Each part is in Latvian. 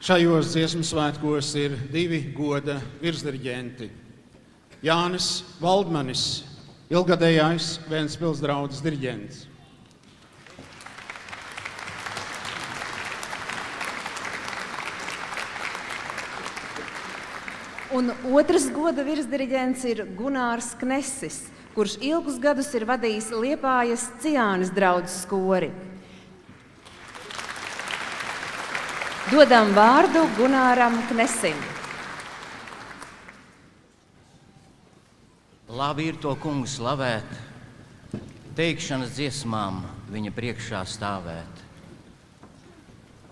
Šajos dziesmu svētkos ir divi goda virsdiriģenti. Jānis Valdmanis, ilgadējais Ventspils draudzes diriģents. Un otrs goda virsdiriģents ir Gunārs Knesis, kurš ilgus gadus ir vadījis Liepājas Ciānes draudzes kori. Dodam vārdu Gunāram Knesim. Labi ir to kungu slavēt, teikšanas dziesmām viņa priekšā stāvēt.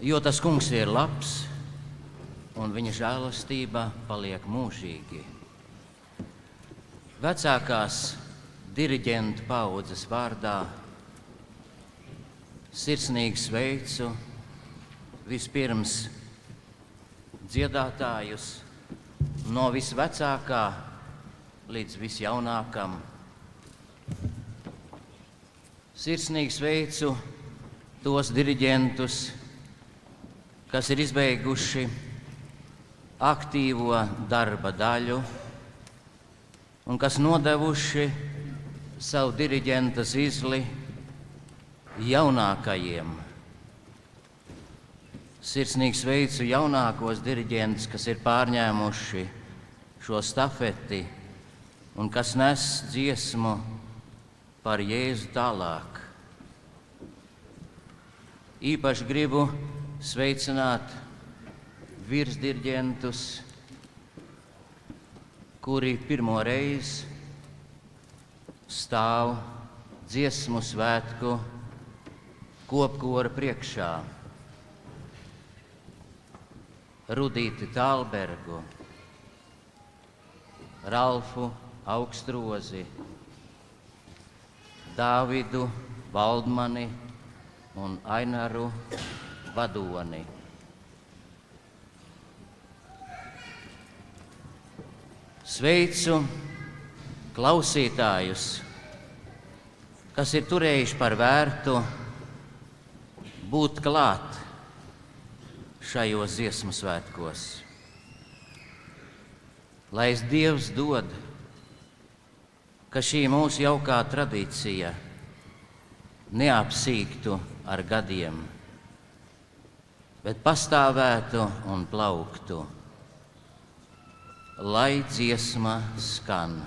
Jo tas kungs ir labs, un viņa žēlastība paliek mūžīgi. Vecākās diriģentu paaudzes vārdā sirsnīgi sveicu vispirms dziedātājus no visvecākā līdz visjaunākam. Sirsnīgi sveicu tos diriģentus, kas ir izbeiguši aktīvo darba daļu un kas nodevuši savu diriģenta zīzli jaunākajiem. Sirsnīgi sveicu jaunākos diriģentus, kas ir pārņēmuši šo stafeti un kas nes dziesmu par Jēzu tālāk. Īpaši gribu sveicināt virsdiriģentus, kuri pirmo reizi stāv dziesmu svētku kopkora priekšā. Rudīti Tālbergu, Ralfu Augstrozi, Dāvidu Valdmani un Ainaru Vadoni. Sveicu klausītājus, kas ir turējuši par vērtu būt klāt šajos dziesmu svētkos. Lai Dievs dod, ka šī mūsu jaukā tradīcija neapsīktu ar gadiem, bet pastāvētu un plauktu. Lai dziesma skan.